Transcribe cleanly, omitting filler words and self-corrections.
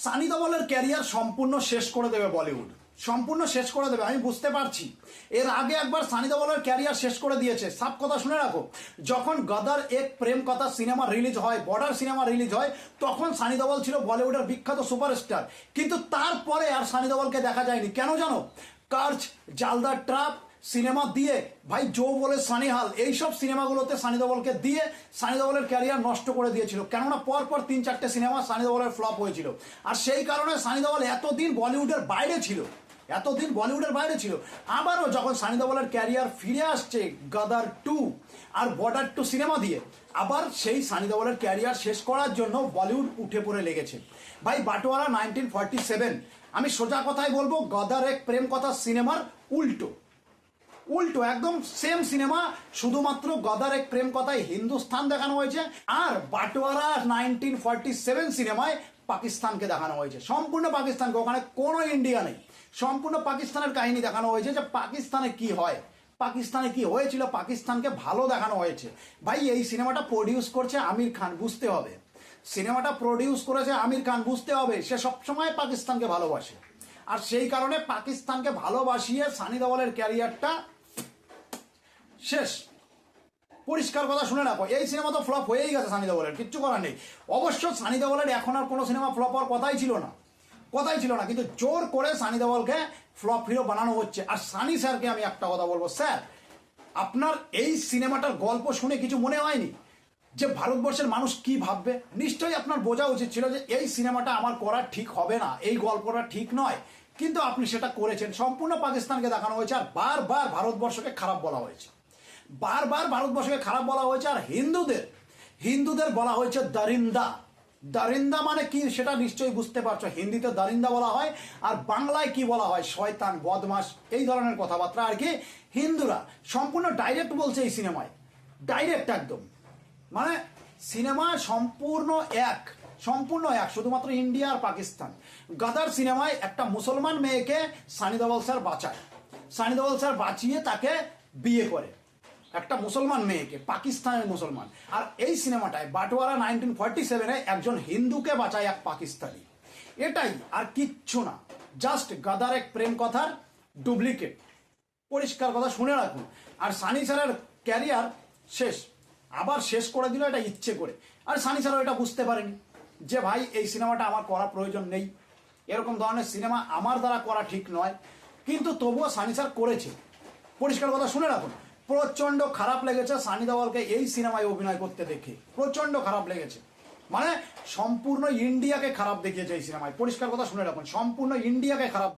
সানি দেওয়ালের ক্যারিয়ার সম্পূর্ণ শেষ করে দেবে বলিউড, সম্পূর্ণ শেষ করে দেবে। আমি বুঝতে পারছি, এর আগে একবার সানি দেওয়ালের ক্যারিয়ার শেষ করে দিয়েছে। সব কথা শুনে রাখো, যখন গদার এক প্রেম কথা সিনেমা রিলিজ হয়, বর্ডার সিনেমা রিলিজ হয়, তখন সানি দেওয়াল ছিল বলিউডের বিখ্যাত সুপারস্টার। কিন্তু তারপরে আর সানি দেওয়ালকে দেখা যায়নি। কেন জানো? কার্চ, জালদার ট্রাপ সিনেমা দিয়ে, ভাই জো বলে সানিহাল, এইসব সিনেমাগুলোতে সানি দেওয়ালকে দিয়ে সানি দেওয়ালের ক্যারিয়ার নষ্ট করে দিয়েছিল। কেননা পরপর 3-4টে সিনেমা সানি দেওয়ালের ফ্লপ হয়েছিল। আর সেই কারণে সানি দেওয়াল এতদিন বলিউডের বাইরে ছিল, এতদিন বলিউডের বাইরে ছিল। আবারও যখন সানি দেওয়ালের ক্যারিয়ার ফিরে আসছে গদার 2 আর বর্ডার 2 সিনেমা দিয়ে, আবার সেই সানি দেওয়ালের ক্যারিয়ার শেষ করার জন্য বলিউড উঠে পড়ে লেগেছে। ভাই বাটোয়ারা 1947, আমি সোজা কথাই বলবো, গদার এক প্রেম কথা সিনেমার উল্টো উল্টো একদম সেম সিনেমা, শুধুমাত্র গদার এক প্রেম কথায় হিন্দুস্তান দেখানো হয়েছে, আর বাটোয়ারা 1947 সিনেমায় পাকিস্তানকে দেখানো হয়েছে, সম্পূর্ণ পাকিস্তানকে। ওখানে কোনো ইন্ডিয়া নেই, সম্পূর্ণ পাকিস্তানের কাহিনী দেখানো হয়েছে যে পাকিস্তানে কি হয়, পাকিস্তানে কি হয়েছিল, পাকিস্তানকে ভালো দেখানো হয়েছে। ভাই এই সিনেমাটা প্রডিউস করছে আমির খান, বুঝতে হবে। সিনেমাটা প্রডিউস করেছে আমির খান, বুঝতে হবে। সে সবসময় পাকিস্তানকে ভালোবাসে, আর সেই কারণে পাকিস্তানকে ভালোবাসিয়ে সানি দেওয়ালের ক্যারিয়ারটা শেষ। পরিষ্কার কথা শুনে রাখো, এই সিনেমা তো ফ্লপ হয়েই গেছে সানি দেওয়ালের, কিচ্ছু করার নেই। অবশ্য সানি দেওয়ালের এখন আর কোনো সিনেমা ফ্লপ হওয়ার কথাই ছিল না, কিন্তু জোর করে সানি দেওয়ালকে ফ্লপ হিরো বানানো হচ্ছে। আর সানি স্যারকে আমি একটা কথা বলবো, স্যার আপনার এই সিনেমাটার গল্প শুনে কিছু মনে হয়নি যে ভারতবর্ষের মানুষ কি ভাববে? নিশ্চয়ই আপনার বোঝা উচিত ছিল যে এই সিনেমাটা আমার করা ঠিক হবে না, এই গল্পটা ঠিক নয়, কিন্তু আপনি সেটা করেছেন। সম্পূর্ণ পাকিস্তানকে দেখানো হয়েছে, আর বারবার ভারতবর্ষকে খারাপ বলা হয়েছে, বারবার ভারতবর্ষকে খারাপ বলা হয়েছে। আর হিন্দুদের বলা হয়েছে দারিন্দা। দারিন্দা মানে কি সেটা নিশ্চয়ই বুঝতে পারছো, হিন্দিতে দারিন্দা বলা হয়, আর বাংলায় কি বলা হয়? শয়তান, বদমাস, এই ধরনের কথাবার্তা আর কি। হিন্দুরা সম্পূর্ণ ডাইরেক্ট বলছে এই সিনেমায়, ডাইরেক্ট একদম, মানে সিনেমা সম্পূর্ণ এক, শুধুমাত্র ইন্ডিয়া আর পাকিস্তান। গাদার সিনেমায় একটা মুসলমান মেয়েকে সানি দেওয়াল স্যার বাঁচায়, সানি দেওয়াল স্যার বাঁচিয়ে তাকে বিয়ে করে, একটা মুসলমান মেয়েকে, পাকিস্তানের মুসলমান। আর এই সিনেমাটায় বাটোয়ারা 1947-এ একজন হিন্দুকে বাঁচায় এক পাকিস্তানি। এটাই, আর কিচ্ছু না, জাস্ট গাদার এক প্রেম কথার ডুপ্লিকেট। পরিষ্কার কথা শুনে রাখুন। আর সানি স্যারের ক্যারিয়ার শেষ, আবার শেষ করে দিল এটা ইচ্ছে করে। আর সানি স্যারও এটা বুঝতে পারেনি যে ভাই এই সিনেমাটা আমার করা প্রয়োজন নেই, এরকম ধরনের সিনেমা আমার দ্বারা করা ঠিক নয়, কিন্তু তবুও সানি স্যার করেছে। পরিষ্কার কথা শুনে রাখুন। প্রচণ্ড খারাপ লেগেছে সানি দেওয়ালকে এই সিনেমায় অভিনয় করতে দেখে, প্রচণ্ড খারাপ লেগেছে। মানে সম্পূর্ণ ইন্ডিয়াকে খারাপ দেখিয়েছে এই সিনেমায়। পরিষ্কার কথা শুনে রাখুন, সম্পূর্ণ ইন্ডিয়াকে খারাপ।